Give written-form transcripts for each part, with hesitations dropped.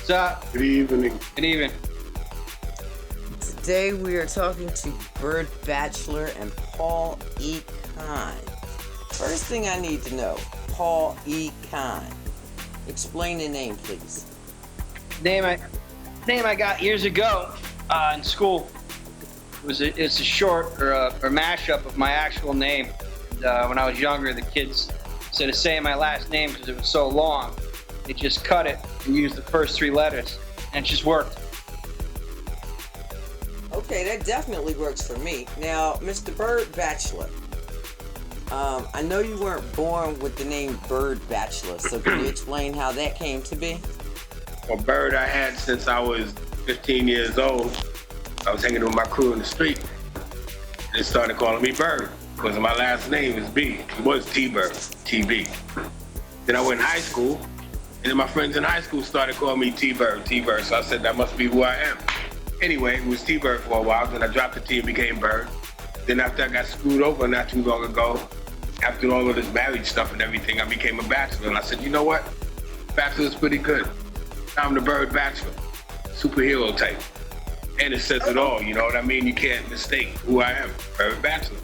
What's up? Good evening. Good evening. Today we are talking to Byrd, Bachelor, and Paul E. Kine. First thing I need to know, Paul E. Kine. Explain the name, please. Name I got years ago in school. It's a short or a mashup of my actual name. And, when I was younger, the kids, instead of saying my last name because it was so long, they just cut it and used the first three letters, and it just worked. Okay, that definitely works for me. Now, Mr. Byrd, Bachelor. I know you weren't born with the name Byrd, Bachelor, so can you explain how that came to be? Well, Byrd I had since I was 15 years old. I was hanging with my crew in the street. They started calling me Byrd because my last name is B. It was T-Byrd, TB. Then I went in high school, and then my friends in high school started calling me T-Byrd, T-Byrd. So I said, that must be who I am. Anyway, it was T-Byrd for a while. Then I dropped the T and became Byrd. Then after I got screwed over not too long ago, after all of this marriage stuff and everything, I became a bachelor. And I said, you know what? Bachelor's pretty good. I'm the Byrd Bachelor, superhero type. And it says it all, you know what I mean? You can't mistake who I am, Byrd Bachelor.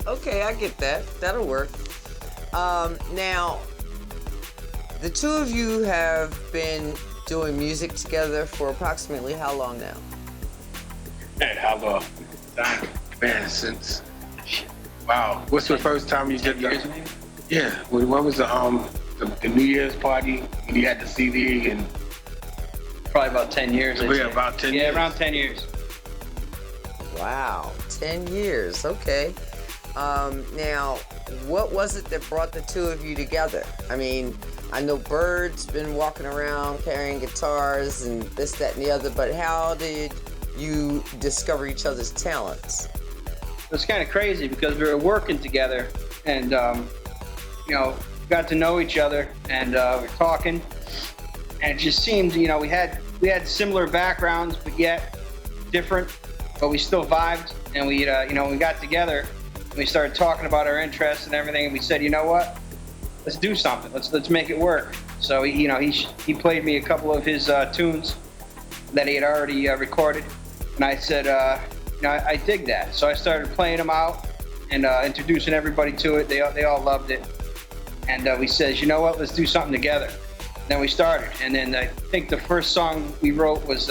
Okay, I get that. That'll work. Now, the two of you have been doing music together for approximately how long now? Man, how long? Man, since, wow. What's the first time you did that? Yeah, when was the New Year's party when you had the CD and? Probably about 10 years. Yeah, about 10 years. Yeah, around 10 years. Wow, 10 years, okay. Now, what was it that brought the two of you together? I mean, I know Byrd's been walking around carrying guitars and this, that, and the other, but how did you discover each other's talents? It was kind of crazy because we were working together and, got to know each other and we were talking. And it just seemed, we had similar backgrounds, but yet different, but we still vibed. And we got together and we started talking about our interests and everything. And we said, you know what? Let's do something. Let's make it work. So he played me a couple of his tunes that he had already recorded, and I said, I dig that. So I started playing them out and introducing everybody to it. They all loved it, and we said, you know what? Let's do something together. And then we started, and then I think the first song we wrote was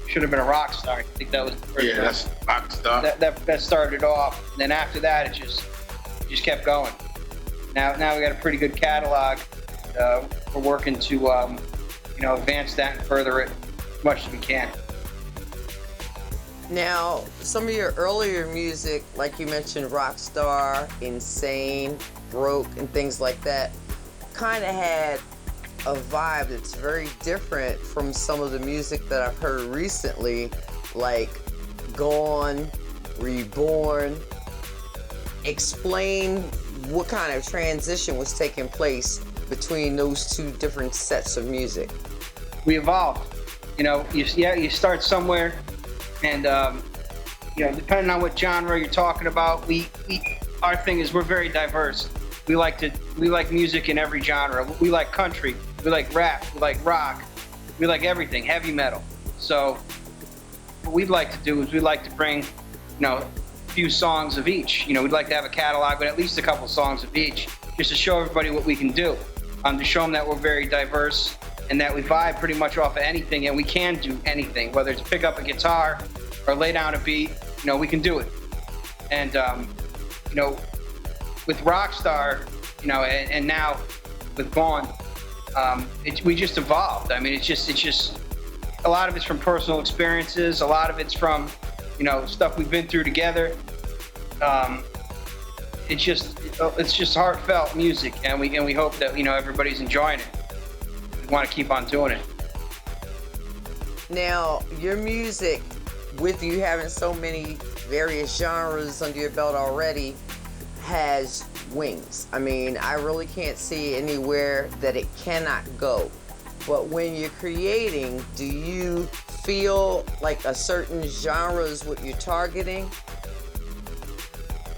should have been a rock star. I think that was the first. Yeah, that's rock star. That started off, and then after that it just kept going. Now we got a pretty good catalog. We're working to advance that and further it as much as we can. Now, some of your earlier music, like you mentioned, Rockstar, Insane, Broke, and things like that, kind of had a vibe that's very different from some of the music that I've heard recently, like Gone, Reborn. Explain what kind of transition was taking place between those two different sets of music. We evolved. You start somewhere, and depending on what genre you're talking about, our thing is we're very diverse. We like music in every genre. We like country, we like rap, we like rock, we like everything, heavy metal. So what we'd like to do is we'd like to bring, a few songs of each. We'd like to have a catalog, but at least a couple songs of each, just to show everybody what we can do. To show them that we're very diverse and that we vibe pretty much off of anything, and we can do anything, whether it's pick up a guitar or lay down a beat, we can do it. And, with Rockstar, and now with Gone, we just evolved. I mean, it's just, a lot of it's from personal experiences, a lot of it's from, stuff we've been through together. It's just heartfelt music, and we hope that everybody's enjoying it. We want to keep on doing it. Now, your music, with you having so many various genres under your belt already, has wings. I mean, I really can't see anywhere that it cannot go. But when you're creating, do you feel like a certain genre is what you're targeting?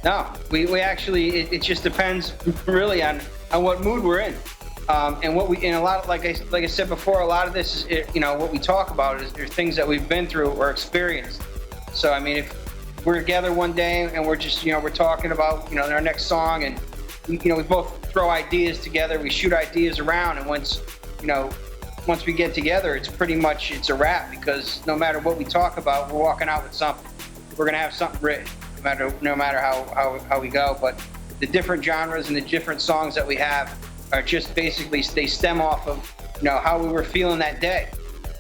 No, we actually, it just depends really on what mood we're in. And what we, and a lot of, like I said before, a lot of this is, what we talk about is they're things that we've been through or experienced. So, I mean, if we're together one day and we're just, we're talking about, our next song, and, we both throw ideas together, we shoot ideas around, and once we get together, it's a wrap, because no matter what we talk about, we're walking out with something. We're going to have something written, no matter how we go. But the different genres and the different songs that we have are just basically, they stem off of, how we were feeling that day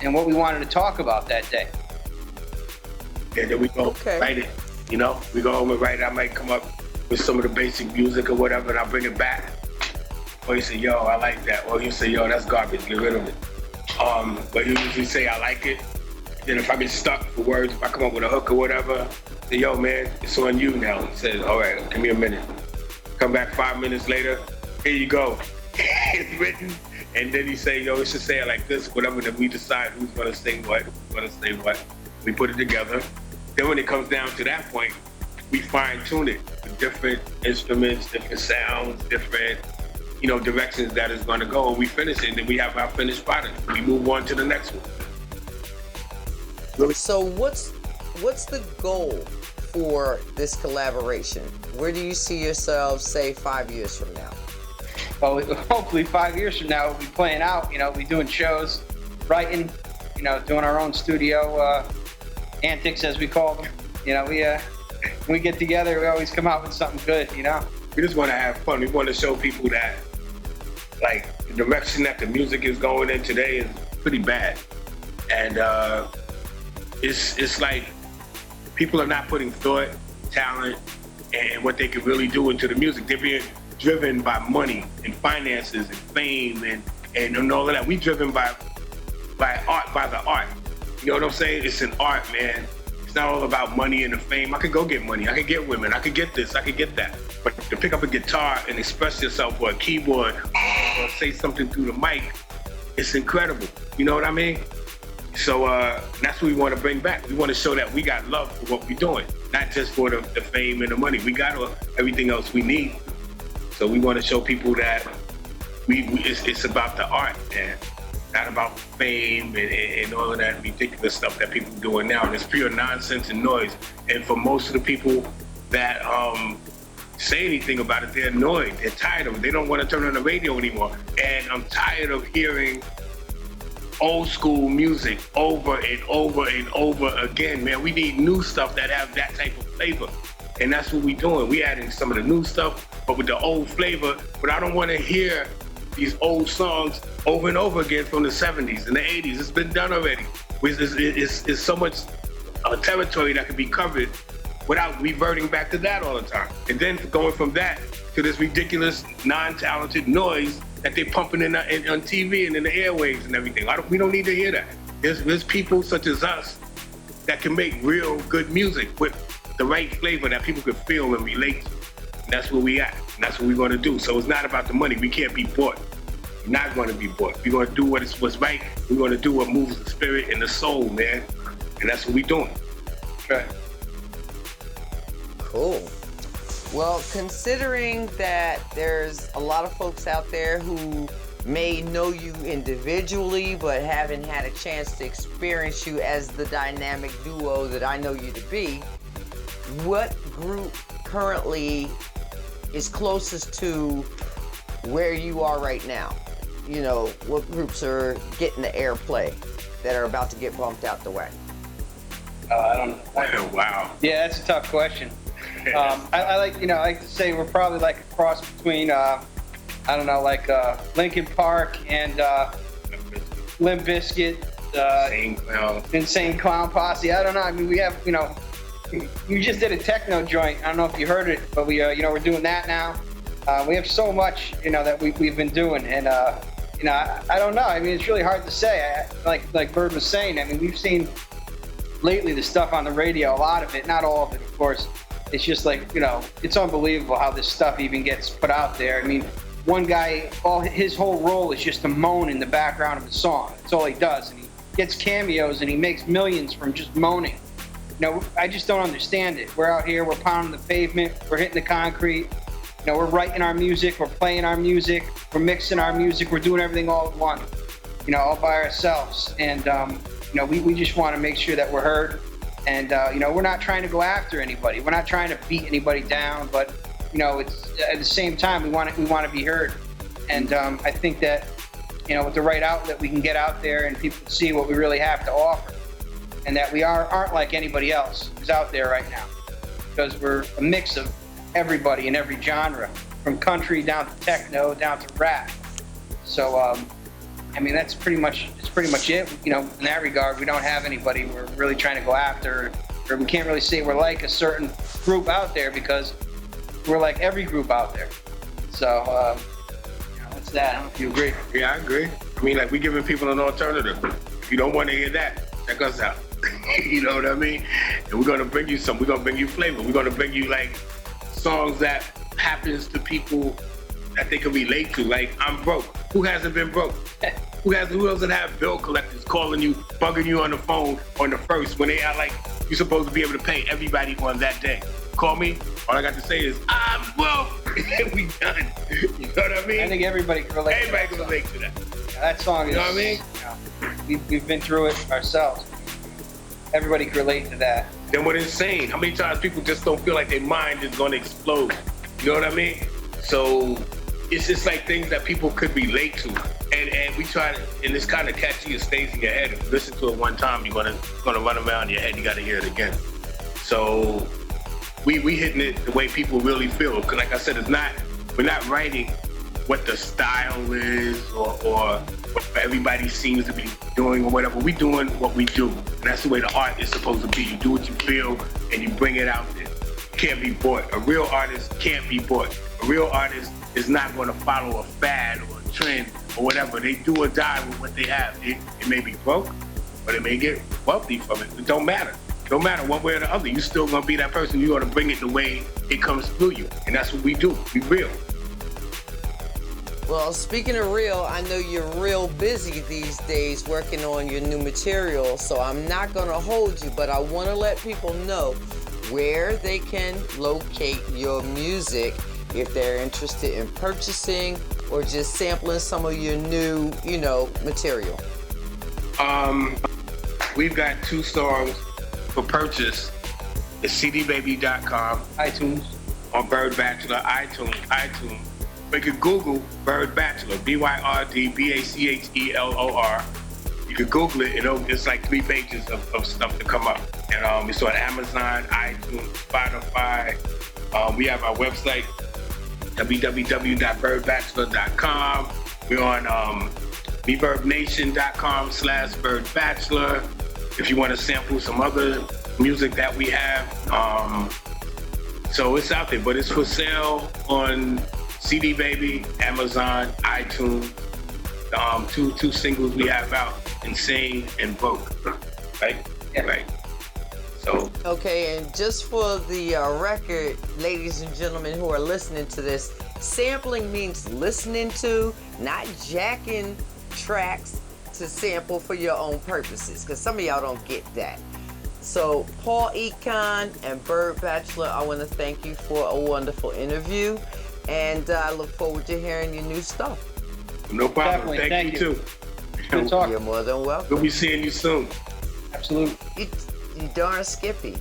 and what we wanted to talk about that day. And then we go write it, we go home and write it. I might come up with some of the basic music or whatever, and I'll bring it back. Or you say, yo, I like that. Or you say, yo, that's garbage, get rid of it. But you usually say, I like it. Then if I get stuck for words, if I come up with a hook or whatever, say, yo, man, it's on you now. He says, all right, give me a minute. Come back 5 minutes later, here you go. It's written. And then you say, yo, we should say it like this, whatever, then we decide who's gonna say what, We put it together. Then when it comes down to that point, we fine tune it with different instruments, different sounds, different, directions that it's gonna go. And we finish it, and then we have our finished product. We move on to the next one. So what's the goal for this collaboration? Where do you see yourselves, say, 5 years from now? Well, hopefully 5 years from now, we'll be playing out, we'll be doing shows, writing, doing our own studio antics, as we call them. When we get together, we always come out with something good, We just want to have fun. We want to show people that, like, the direction that the music is going in today is pretty bad. And it's like people are not putting thought, talent, and what they can really do into the music. They're being driven by money and finances and fame and all of that. We driven by art, by the art. You know what I'm saying? It's an art, man. It's not all about money and the fame. I could go get money. I could get women. I could get this. I could get that. But to pick up a guitar and express yourself, or a keyboard, or say something through the mic, it's incredible. You know what I mean? So that's what we want to bring back. We want to show that we got love for what we're doing, not just for the fame and the money. We got everything else we need. So we want to show people that it's about the art, and not about fame and all of that ridiculous stuff that people are doing now. And it's pure nonsense and noise. And for most of the people that say anything about it, they're annoyed. They're tired of it. They don't want to turn on the radio anymore. And I'm tired of hearing old school music over and over and over again, man. We need new stuff that have that type of flavor. And that's what we're doing. We adding some of the new stuff, but with the old flavor. But I don't want to hear these old songs over and over again from the 70s and the 80s. It's been done already. It's so much territory that can be covered without reverting back to that all the time. And then going from that to this ridiculous, non-talented noise that they're pumping on TV and in the airwaves and everything. We don't need to hear that. There's people such as us that can make real good music with the right flavor that people can feel and relate to. And that's where we at. And that's what we're going to do. So it's not about the money. We can't be bought. We're not going to be bought. We're going to do what's right. We're going to do what moves the spirit and the soul, man. And that's what we're doing. Right. Cool. Well, considering that there's a lot of folks out there who may know you individually but haven't had a chance to experience you as the dynamic duo that I know you to be, what group currently is closest to where you are right now? What groups are getting the airplay that are about to get bumped out the way? I don't know. Wow. Yeah, that's a tough question. I like to say we're probably like a cross between, Linkin Park and Limp Bizkit, Insane Clown Posse. I don't know. I mean, we have, you just did a techno joint. I don't know if you heard it, but we're doing that now. We have so much, that we've been doing, and I don't know. I mean, it's really hard to say. Like Byrd was saying. I mean, we've seen lately the stuff on the radio, a lot of it, not all of it, of course. It's just like, it's unbelievable how this stuff even gets put out there. I mean, one guy, his whole role is just to moan in the background of a song. That's all he does. And he gets cameos and he makes millions from just moaning. I just don't understand it. We're out here, we're pounding the pavement, we're hitting the concrete, You know, we're writing our music, we're playing our music, we're mixing our music, we're doing everything all at once, you know, all by ourselves. And, you know, we just want to make sure that we're heard. And, you know, we're not trying to go after anybody. We're not trying to beat anybody down, but, you know, it's at the same time, we want to be heard. And I think that, you know, with the right outlet, we can get out there and people can see what we really have to offer. And that we aren't like anybody else who's out there right now. Because we're a mix of everybody in every genre, from country down to techno, down to rap. So, I mean, that's pretty much it. You know, in that regard, we don't have anybody we're really trying to go after, or we can't really say we're like a certain group out there because we're like every group out there. So, you know, that's that. I don't know if you agree. Yeah, I agree. I mean, like, we're giving people an alternative. If you don't want to hear that, check us out. You know what I mean? And we're gonna bring you some. We're gonna bring you flavor. We're gonna bring you like songs that happens to people that they can relate to. Like, I'm broke. Who hasn't been broke? Who doesn't have bill collectors calling you, bugging you on the phone on the first when they are like, you're supposed to be able to pay everybody on that day. Call me. All I got to say is, I'm broke. And we done. You know what I mean? I think everybody can relate. Everybody can relate to that. Yeah, that song is. You know what I mean? You know, we've been through it ourselves. Everybody can relate to that. Then what insane? How many times people just don't feel like their mind is gonna explode? You know what I mean? So it's just like things that people could relate to. And we try to, and it's kind of catchy, it stays in your head. If you listen to it one time, you're gonna run around in your head, you gotta hear it again. So we hitting it the way people really feel. Cause like I said, we're not writing what the style is or what everybody seems to be doing or whatever. We're doing what we do. And that's the way the art is supposed to be. You do what you feel and you bring it out there. It can't be bought. A real artist can't be bought. A real artist is not going to follow a fad or a trend or whatever. They do or die with what they have. It may be broke, but it may get wealthy from it. It don't matter. It don't matter one way or the other. You're still going to be that person. You're going to bring it the way it comes through you. And that's what we do. We real. Well, speaking of real, I know you're real busy these days working on your new material, so I'm not going to hold you, but I want to let people know where they can locate your music if they're interested in purchasing or just sampling some of your new, you know, material. We've got 2 songs for purchase. It's cdbaby.com, iTunes. on Byrd Bachelor, iTunes. You can Google Byrd Bachelor, Byrd Bachelor. You can Google it, it's like 3 pages of stuff to come up. And it's on Amazon, iTunes, Spotify. We have our website, www.byrdbachelor.com. We're on reverbnation.com/Byrd Bachelor. If you want to sample some other music that we have. So it's out there, but it's for sale on CD Baby, Amazon, iTunes. 2 singles we have out, Insane and Broke. Right? Yeah. Right. So. Okay, and just for the record, ladies and gentlemen who are listening to this, sampling means listening to, not jacking tracks to sample for your own purposes, because some of y'all don't get that. So, Paul Econ and Byrd Bachelor, I want to thank you for a wonderful interview. And I look forward to hearing your new stuff. No problem. Definitely. Thank you too. Good talk. You're more than welcome. We'll be seeing you soon. Absolutely. You darn Skippy.